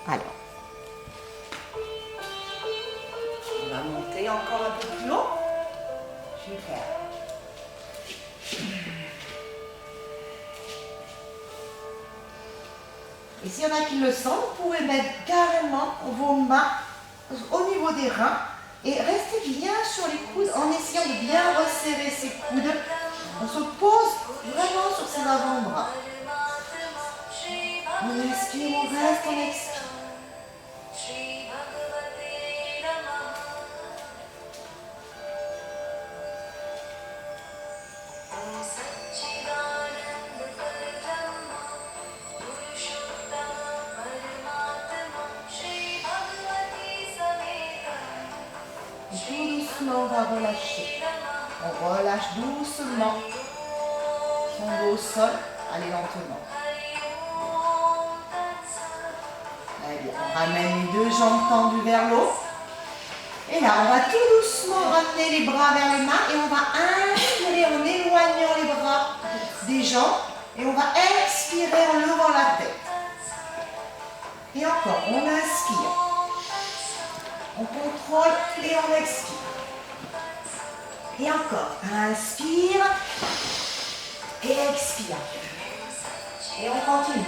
Alors, on va monter encore un peu plus haut. Super. Et s'il y en a qui le sentent, vous pouvez mettre carrément vos mains au niveau des reins et restez bien sur les coudes en essayant de bien resserrer ses coudes. On se pose vraiment sur ses avant-bras. On inspire, on reste, on expire. On va relâcher. On relâche doucement son dos au sol. Allez lentement. Très bien. On ramène les deux jambes tendues vers l'eau. Et là, on va tout doucement ramener les bras vers les mains et on va inspirer en éloignant les bras des jambes. Et on va expirer en levant la tête. Et encore, on inspire. On contrôle et on expire. Et encore, inspire et expire. Et on continue.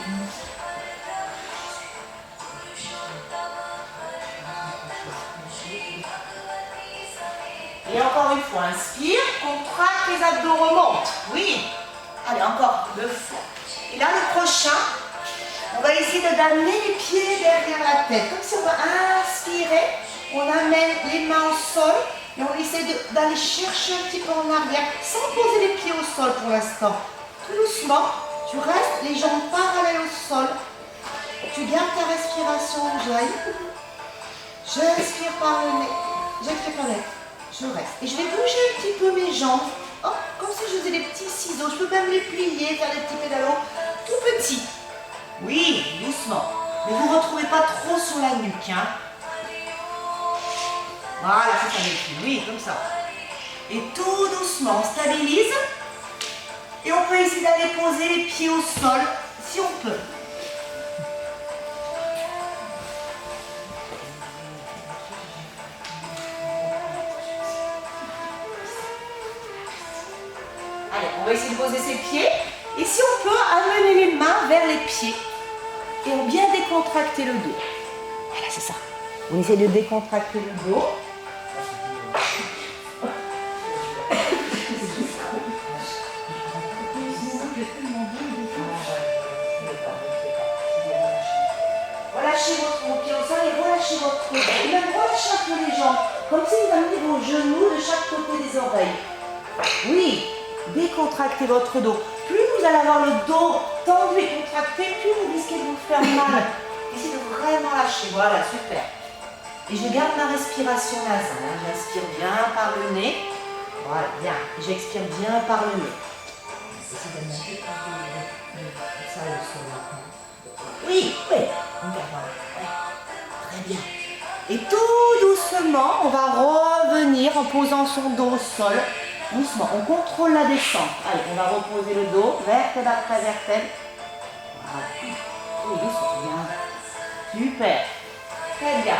Et encore une fois, inspire, contracte les abdos, remonte. Oui. Allez, encore 2 fois. Et là, le prochain, on va essayer d'amener les pieds derrière la tête. Comme si on va inspirer, on amène les mains au sol. Et on essaie d'aller chercher un petit peu en arrière, sans poser les pieds au sol pour l'instant. Tout doucement, tu restes les jambes parallèles au sol. Tu gardes ta respiration, j'aille. J'inspire par le nez, j'expire par le nez. Je reste. Et je vais bouger un petit peu mes jambes. Oh, comme si je faisais des petits ciseaux. Je peux même les plier, faire des petits pédalos tout petits. Oui, doucement. Mais vous ne retrouvez pas trop sur la nuque, hein. Voilà, c'est ça, oui, comme ça. Et tout doucement, on stabilise. Et on peut essayer d'aller poser les pieds au sol, si on peut. Allez, on va essayer de poser ses pieds. Et si on peut, amener les mains vers les pieds. Et on bien décontracter le dos. Voilà, c'est ça. On essaie de décontracter le dos. Relâchez votre pied au sol et relâchez votre dos. Et même relâchez un peu les jambes, comme si vous amenez vos genoux de chaque côté des oreilles. Oui, décontractez votre dos. Plus vous allez avoir le dos tendu et contracté, plus vous risquez de vous faire mal. Essayez de vraiment lâcher. Voilà, super. Et je garde ma respiration nasale. J'inspire bien par le nez. Voilà, bien. J'expire bien par le nez. Oui, oui. Voilà. Très bien. Et tout doucement, on va revenir en posant son dos au sol. Doucement, on contrôle la descente. Allez, on va reposer le dos, vertèbre après vertèbre. Voilà. Oui, doucement, bien. Super. Très bien.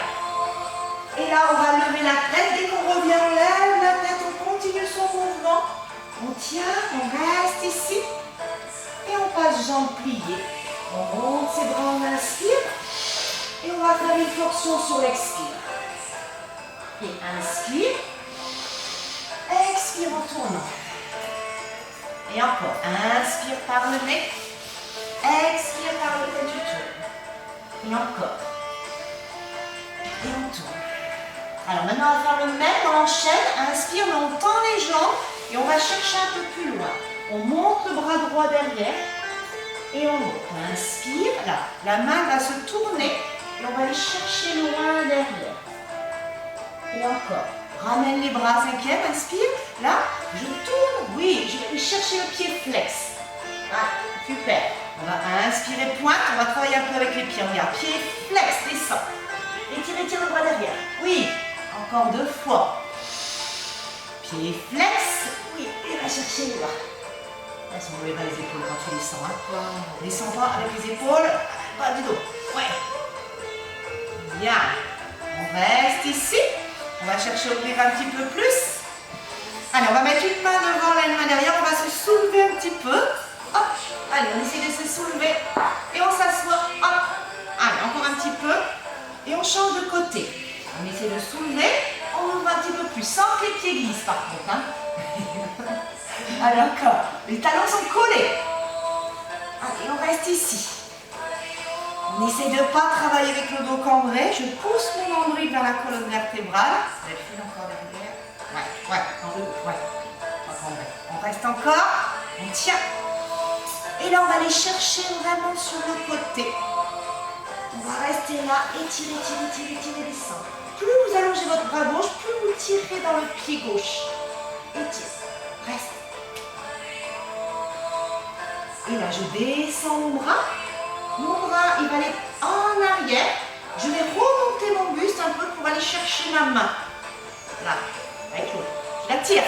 Et là, on va lever la tête. Dès qu'on revient, on lève la tête, on continue son mouvement. On tient, on reste ici. Et on passe jambes pliées. On monte ses bras, on inspire. Et on va faire une flexion sur l'expire. Et inspire. Expire en tournant. Et encore. Inspire par le nez. Expire par le tête, tu tournes. Et encore. Et on tourne. Alors maintenant, on va faire le même, on enchaîne. Inspire, mais on tend les jambes. Et on va chercher un peu plus loin. On monte le bras droit derrière. Et on monte. On inspire. Là, la main va se tourner. Et on va aller chercher loin derrière. Et encore. Ramène les bras, 5e, inspire. Là, je tourne. Oui, je vais chercher le pied flex. Ah, super. On va inspirer, pointe. On va travailler un peu avec les pieds. Regarde, pied flex, descend. Étire le bras derrière. Oui, encore 2 fois. Pied flex. Oui, et va chercher les bras. Elles sont levées les épaules quand tu descends. Hein. Wow. Descends pas avec les épaules, pas du dos. Ouais. Bien. On reste ici. On va chercher à ouvrir un petit peu plus. Allez, on va mettre une main devant, la main derrière. On va se soulever un petit peu. Hop. Allez, on essaie de se soulever. Et on s'assoit. Hop. Allez, encore un petit peu. Et on change de côté. On essaie de soulever. On ouvre un petit peu plus, sans que les pieds glissent par contre. Hein. Allez, encore. Les talons sont collés. Allez, on reste ici. On essaie de ne pas travailler avec le dos cambré. Je pousse mon nombril vers la colonne vertébrale. Vous êtes fine encore derrière. Ouais, ouais. Pas cambré. On reste encore. On tient. Et là, on va aller chercher vraiment sur le côté. On va rester là, étirer, descendre. Plus vous allongez votre bras gauche, plus vous tirez dans le pied gauche. Étire. Reste. Et là, je descends mon bras. Mon bras, il va aller en arrière. Je vais remonter mon buste un peu pour aller chercher ma main. Là, avec l'autre. Je la tire.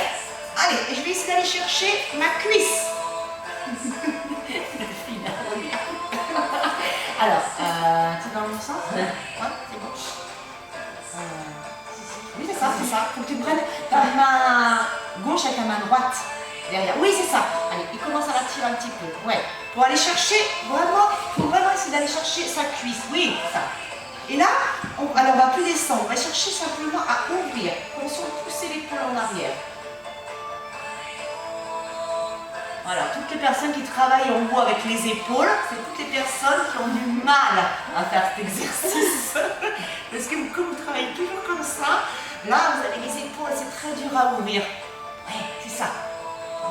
Allez, et je vais essayer d'aller chercher ma cuisse. Alors, tu es dans le bon sens? Ouais, c'est bon. Oui, c'est ça. Faut que tu prennes ta main gauche avec ta main droite derrière. Oui, c'est ça. Allez, il commence à la tirer un petit peu. Ouais. Pour aller chercher, vraiment, il faut vraiment essayer d'aller chercher sa cuisse. Oui, ça. Et là, alors on ne va plus descendre. On va chercher simplement à ouvrir. Comme si on poussait l'épaule en arrière. Voilà, toutes les personnes qui travaillent en haut avec les épaules, c'est toutes les personnes qui ont du mal à faire cet exercice. Parce que comme vous travaillez toujours comme ça, là vous avez les épaules, c'est très dur à ouvrir. Ouais, c'est ça.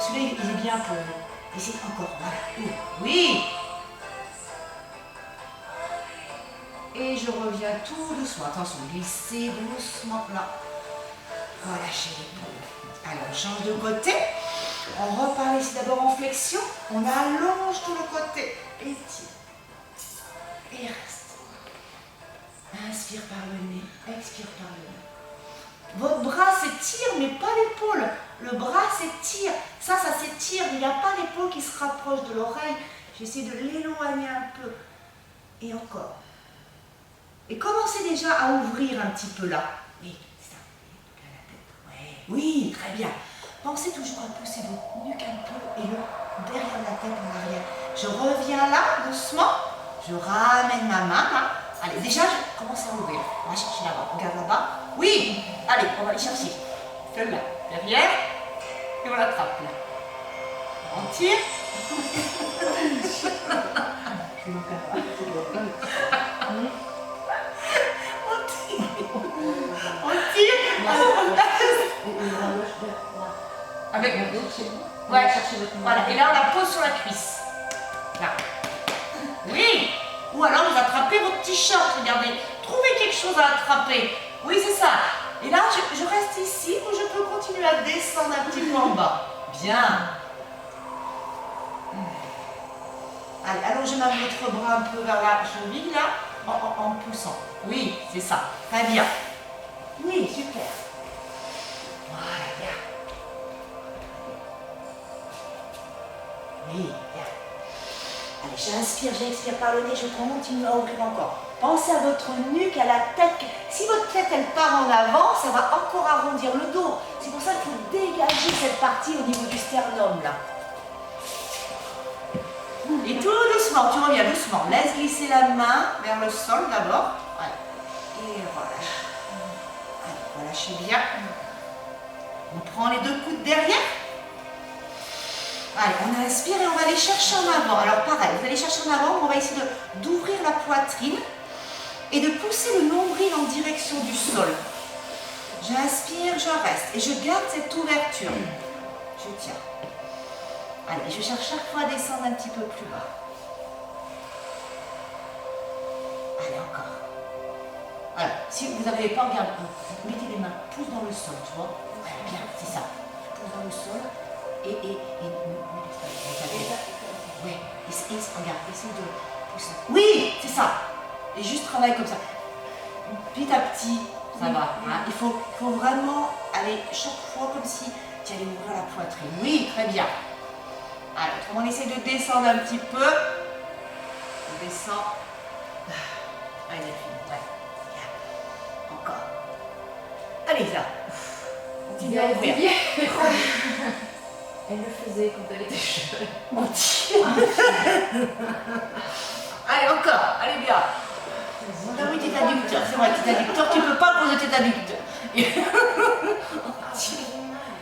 Celui-là, il est bien pour vous. Essayez encore, voilà. Oui. Et je reviens tout doucement. Attention, glissez doucement là. Relâchez l'épaule. Allez, on change de côté. On repart ici d'abord en flexion. On allonge tout le côté. Étire. Et reste. Inspire par le nez. Expire par le nez. Votre bras s'étire, mais pas l'épaule. Le bras s'étire. Ça s'étire. Il n'y a pas l'épaule qui se rapproche de l'oreille. J'essaie de l'éloigner un peu. Et encore. Et commencez déjà à ouvrir un petit peu là. Oui, c'est ça. La tête. Ouais. Oui, très bien. Pensez toujours à pousser votre nuque un peu et le derrière la tête en arrière. Je reviens là, doucement. Je ramène ma main là. Allez, déjà, je commence à ouvrir. On va chercher là-bas. Regarde là-bas. Oui. Allez, on va aller chercher. Celle-là. Derrière. Et on l'attrape là. On tire. On tire. Avec ouais, voilà. Et là, on la pose sur la cuisse. Là. Oui. Ou alors, vous attrapez votre t-shirt. Regardez. Trouvez quelque chose à attraper. Oui, c'est ça. Et là, je reste ici ou je peux continuer à descendre un petit peu en bas. Bien. Allez, allongez votre bras un peu vers la cheville, là, en poussant. Oui, c'est ça. Très bien. Oui, super. Voilà, bien. Oui, bien. Allez, j'inspire, j'expire par le nez, je continue à ouvrir encore. Pensez à votre nuque, à la tête. Si votre tête, elle part en avant, ça va encore arrondir le dos. C'est pour ça qu'il faut dégager cette partie au niveau du sternum, là. Et tout doucement, tu reviens doucement. Laisse glisser la main vers le sol d'abord. Voilà. Et relâche. Allez, relâchez bien. On prend les deux coudes derrière. Allez, on inspire et on va aller chercher en avant. Alors pareil, vous allez chercher en avant, on va essayer d'ouvrir la poitrine et de pousser le nombril en direction du sol. J'inspire, je reste et je garde cette ouverture. Je tiens. Allez, je cherche chaque fois à descendre un petit peu plus bas. Allez, encore. Alors, si vous n'arrivez pas, regarde, vous mettez les mains, pousse dans le sol, tu vois. Ouais, bien, c'est ça. Pousse dans le sol. Et ouais, regarde, essaye de pousser. Oui, c'est ça. Et juste travaille comme ça. Petit à petit, ça va. Hein. Il faut vraiment aller chaque fois comme si tu allais ouvrir la poitrine. Oui, très bien. Alors, on essaie de descendre un petit peu. On descend. Allez, Delphine, ouais. Encore. Allez, là. Continue à ouvrir. Elle le faisait quand elle était jeune. Allez, encore. Allez, bien. Ah oui, t'es adducteur, c'est vrai, t'es adducteur, tu peux pas poser tes adducteurs. Et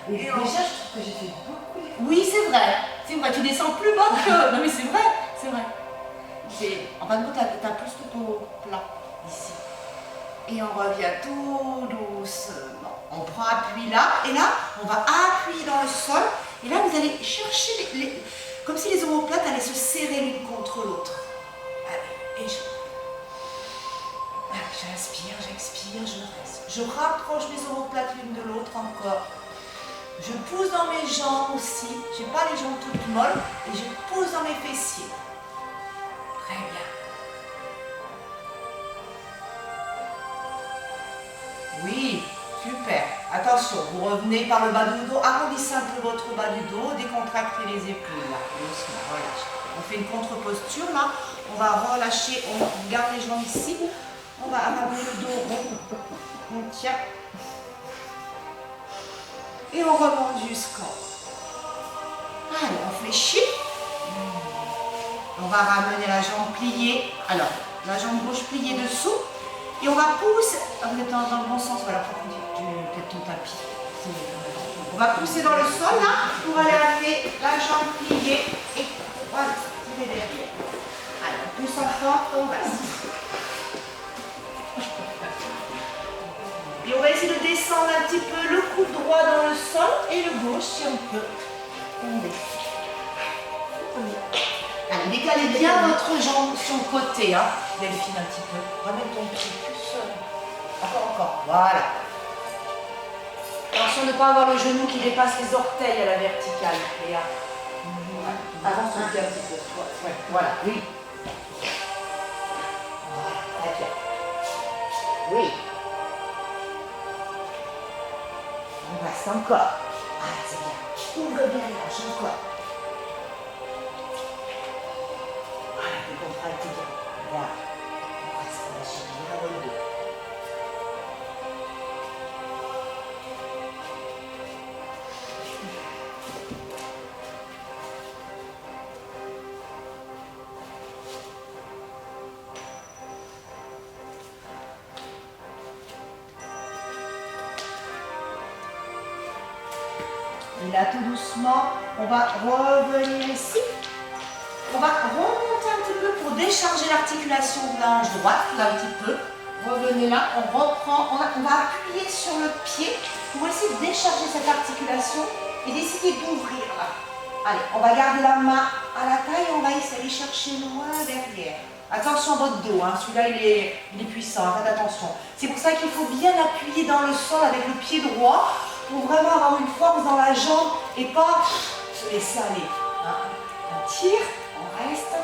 déjà, je trouve que j'ai fait beaucoup. Oui, c'est vrai, tu descends plus bas que... Non mais c'est vrai, c'est vrai. En fin de compte, t'as plus tout au plat, ici. Et on revient tout doucement. On prend appui là, et là, on va appuyer dans le sol. Et là, vous allez chercher comme si les omoplates allaient se serrer l'une contre l'autre. Allez, et j'inspire, j'expire, je reste. Je rapproche mes omoplates l'une de l'autre encore. Je pousse dans mes jambes aussi. Je n'ai pas les jambes toutes molles. Et je pousse dans mes fessiers. Très bien. Oui, super. Attention, vous revenez par le bas du dos. Arrondissez un peu votre bas du dos. Décontractez les épaules. Là, doucement, relâche. On fait une contre-posture là. On va relâcher. On garde les jambes ici. On va ramener le dos rond. On tient. Et on remonte jusqu'en haut. Allez, on fléchit. On va ramener la jambe pliée. Alors, la jambe gauche pliée dessous. Et on va pousser. Vous êtes dans le bon sens, voilà, peut-être ton tapis. On va pousser dans le sol là pour aller amener la jambe pliée. Et voilà, tirer derrière. Allez, on pousse encore, on va. Et on va essayer de descendre un petit peu le coude droit dans le sol et le gauche si on peut. On descend. Allez, décalez bien votre jambe sur le côté, hein, Delphine, un petit peu. Ramène ton pied plus seul. Encore. Voilà. Attention de ne pas avoir le genou qui dépasse les orteils à la verticale. Et avance un petit peu. Ouais, voilà, oui. Voilà, très bien. Oui. On reste encore. Ah, c'est bien. Ouvre bien les hanches encore. Voilà, décontractez bien. Voilà. On reste relâché bien le dos. Et là, tout doucement, on va revenir ici. On va remonter un petit peu pour décharger l'articulation de la hanche droite, là un petit peu. Revenez là, on reprend, on va appuyer sur le pied pour essayer de décharger cette articulation et d'essayer d'ouvrir là. Allez, on va garder la main à la taille et on va essayer d'aller chercher loin derrière. Attention à votre dos, hein. Celui-là il est puissant, faites attention. C'est pour ça qu'il faut bien appuyer dans le sol avec le pied droit pour vraiment avoir une force dans la jambe et pas se laisser aller. Hein. On tire, on reste.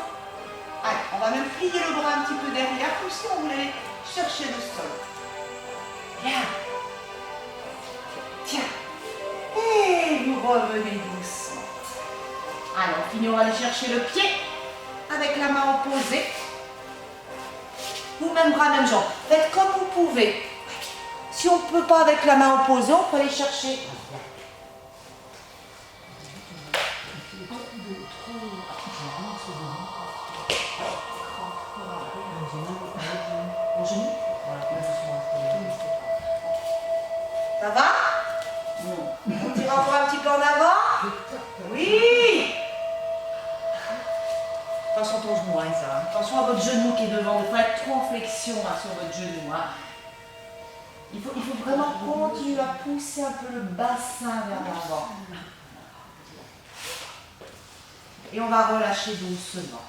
Allez, on va même plier le bras un petit peu derrière, comme si on voulait chercher le sol. Bien. Tiens. Et vous revenez doucement. Allez, on finit, on va aller chercher le pied avec la main opposée. Ou même bras, même jambe. Faites comme vous pouvez. Si on ne peut pas avec la main opposée, on peut aller chercher. Ça va? On tire encore un petit peu en avant? Oui! Attention à ton genou, hein, ça. Attention à votre genou qui est devant. Il ne faut pas être trop en flexion hein, sur votre genou. Hein. Il faut vraiment continuer à pousser un peu le bassin vers l'avant. Et on va relâcher doucement.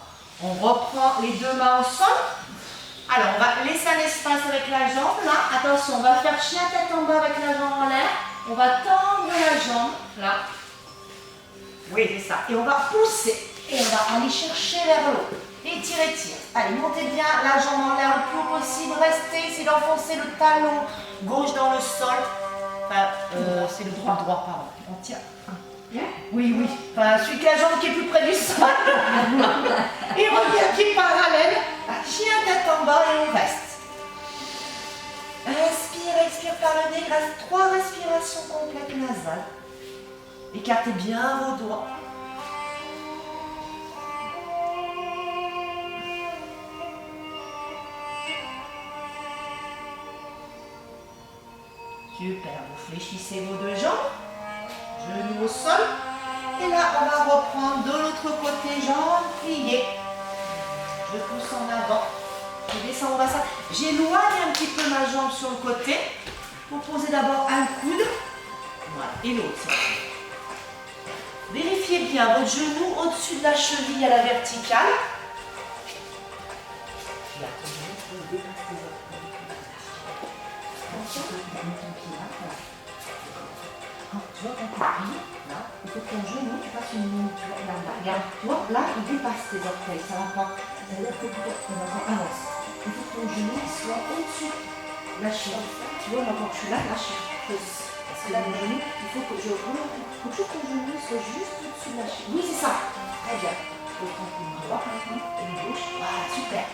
On reprend les deux mains au sol. Alors, on va laisser un espace avec la jambe, là. Attention, on va faire chien tête en bas avec la jambe en l'air. On va tendre la jambe, là. Oui, c'est ça. Et on va pousser. Et on va aller chercher vers l'eau. Et tire. Allez, montez bien la jambe en l'air le plus haut possible. Restez, essayez d'enfoncer le talon gauche dans le sol. Enfin, c'est le droit, pardon. On tient. 1, Oui, oui. Enfin, celui qui a la jambe qui est plus près du sol. Et revient pied parallèle. Chien tête en bas et on reste. Inspire, expire par le nez. Il reste 3 respirations complètes nasales. Écartez bien vos doigts. Super, vous fléchissez vos 2 jambes. Genoux au sol. Et là, on va reprendre de l'autre côté, jambes pliées. Je pousse en avant. Je descends au bassin. J'éloigne un petit peu ma jambe sur le côté pour poser d'abord un coude. Voilà, et l'autre. Vérifiez bien votre genou au-dessus de la cheville à la verticale. Là, tu vois, quand tu plies, là, il faut que ton genou, tu fasses une ligne, tu vois, là, regarde, tu vois, là, il dépasse tes orteils, ça va pas. Ça veut dire que tu avance. Il faut que ton genou soit au-dessus de la cheville. Tu vois, moi, quand je suis là, je suis fausse. Parce que là, mon genou, il faut que je remonte, il faut toujours que ton genou soit juste au-dessus de la cheville. Oui, c'est ça. Très bien. Je prends une droite et une gauche. Voilà, super.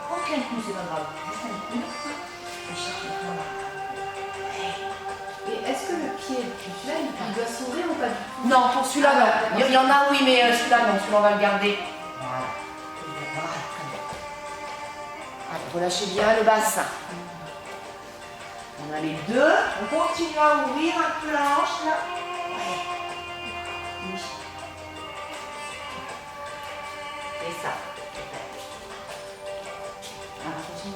Aucun coup, c'est pas grave. Juste un coup. Et cherche le point là. Et est-ce que le pied, celui-là, il doit s'ouvrir ou pas du tout? Non, pour celui-là, non. Il y en a, oui, mais celui-là, non. Celui-là, on va le garder. Voilà. Voilà, très bien. Allez, relâchez bien le bassin. On a les 2. On continue à ouvrir un peu la hanche, là. Ouais. Oui. Et ça. Alors, attention,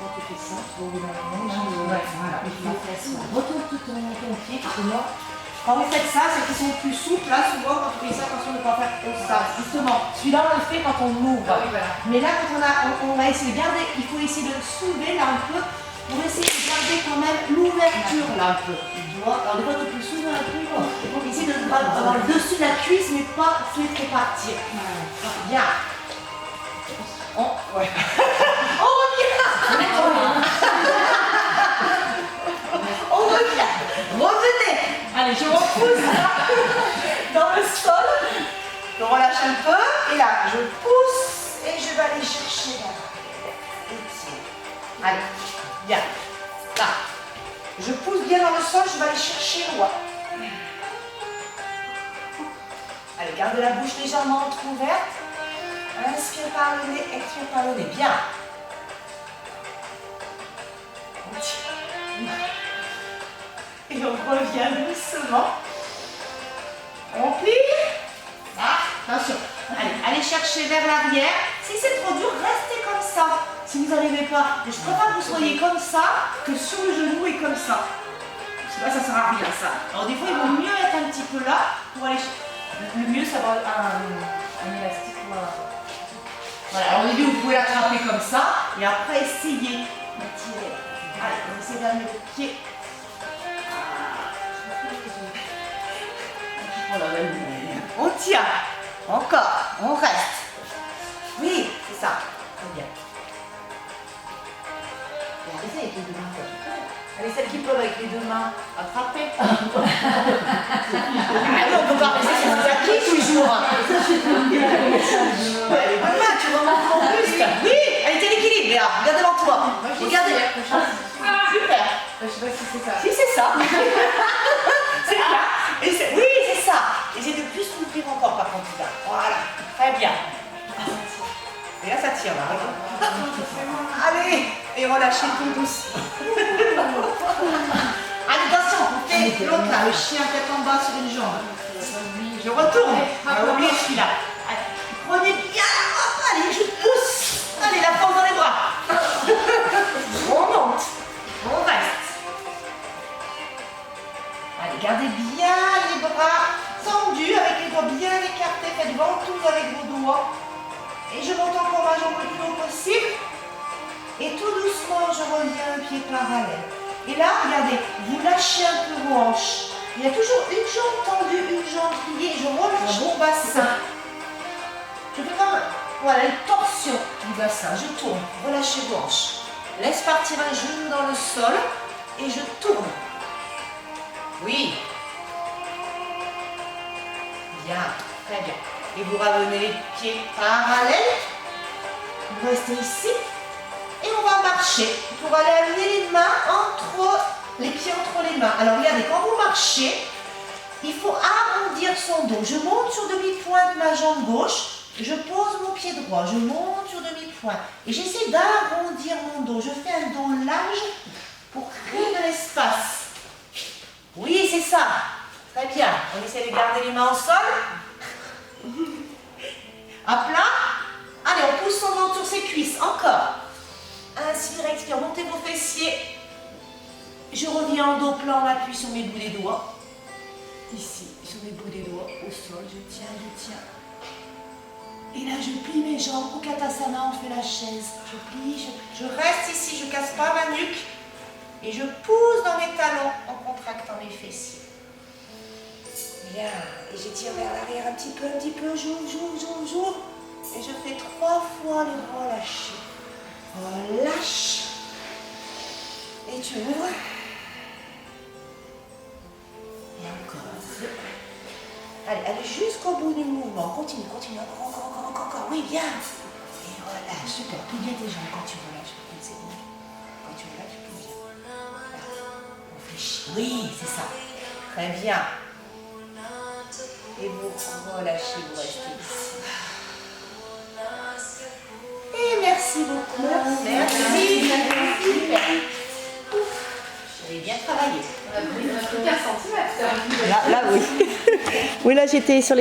quand tu fais ça, tu vas ouvrir la hanche. Ouais, voilà. Retourne tout ton pied, parce que moi, quand vous faites ça, c'est qu'ils sont plus souples. Là, souvent, quand tu fais ça, attention de ne pas faire comme ça. Justement, celui-là, on le fait quand on ouvre. Ah oui, voilà. Mais là, quand on va essayer de garder, il faut essayer de soulever là un peu pour essayer de garder quand même l'ouverture là un peu. Tu vois, alors des fois, tu peux soulever un peu. Il faut essayer de avoir le dessus de la cuisse, mais pas se laisser partir. Bien. Ouais. On revient. On revient. Revenez. Allez, je repousse là, dans le sol. Je relâche un peu. Et là, je pousse et je vais aller chercher là. Allez, bien. Là. Je pousse bien dans le sol, je vais aller chercher loin. Allez, gardez la bouche légèrement entrouverte. Inspire par le nez, expire par le nez. Bien. Et on revient doucement. On plie. Ah, attention. Allez chercher vers l'arrière. Si c'est trop dur, restez comme ça. Si vous n'arrivez pas, je préfère que vous soyez comme ça que sur le genou et comme ça. Parce que là, ça ne sert à rien, ça. Alors des fois, il vaut mieux être un petit peu là pour aller... Le mieux, ça va un élastique. Voilà, alors au début, vous pouvez l'attraper comme ça et après, essayez d'attirer. Allez, on essaie d'amener le pied. On tient. Encore. On reste. Oui, c'est ça. Très bien. Et allez, avec les 2 mains. Allez, celles qui peuvent avec les 2 mains, attraper. Ah non, on peut pas rester sur les acquis toujours. Allez, 2 mains, tu remontes ton buste. Oui, allez, t'es l'équilibre, Léa. Regarde devant toi. Regardez. Super. Je sais pas si c'est ça. Si, c'est ça. C'est ça. Oui, c'est ça. Essayez de plus souffrir encore par contre. Là. Voilà. Très bien. Et là, ça tire. Là. Allez. Et relâchez tout doucement. Allez, attention. On fait l'autre là. Le chien tête en bas sur une jambe. Je retourne. On va oublier celui-là. Prenez bien la robe. Allez, je pousse. Allez, la force dans les bras. On monte. On reste. Allez, gardez bien les bras tendus, avec les doigts bien écartés. Faites ventouse avec vos doigts. Et je monte encore ma jambe le plus haut possible. Et tout doucement, je reviens un pied parallèle. Et là, regardez, vous lâchez un peu vos hanches. Il y a toujours une jambe tendue, une jambe pliée. Je relâche mon bassin. Je fais comme voilà, une torsion du bassin. Je tourne. Relâchez vos hanches. Laisse partir un genou dans le sol. Et je tourne. Oui. Bien, très bien. Et vous ramenez les pieds parallèles. Vous restez ici. Et on va marcher pour aller amener les pieds entre les mains. Alors regardez, quand vous marchez, il faut arrondir son dos. Je monte sur demi-pointe ma jambe gauche. Je pose mon pied droit. Je monte sur demi-pointe. Et j'essaie d'arrondir mon dos. Je fais un dos large pour créer de l'espace. Oui, c'est ça. Très bien. On essaie de garder les mains au sol. À plat. Allez, on pousse son ventre sur ses cuisses. Encore. Inspire, expire. Montez vos fessiers. Je reviens en dos plat. On appuie sur mes bouts des doigts. Ici, sur mes bouts des doigts. Au sol. Je tiens, je tiens. Et là, je plie mes jambes. Utkatasana, on fait la chaise. Je plie, je reste ici. Je ne casse pas ma nuque. Et je pousse dans mes talons en contractant mes fessiers. Bien. Et j'étire vers l'arrière un petit peu. J'ouvre. Et je fais 3 fois les relâchés. Relâche. Et tu ouvres. Et encore. Allez jusqu'au bout du mouvement. Continue. Encore. Oui, bien. Et relâche. Super. Plie bien tes jambes quand tu relâches. C'est bon. Quand tu relâches, plie bien. On fait chier. Oui, c'est ça. Très bien. Et vous relâchez, vous restez ici. Et merci beaucoup. Merci. Super. Vous avez bien travaillé. On a pris 15 cm. Là, oui. Oui, là, j'étais sur les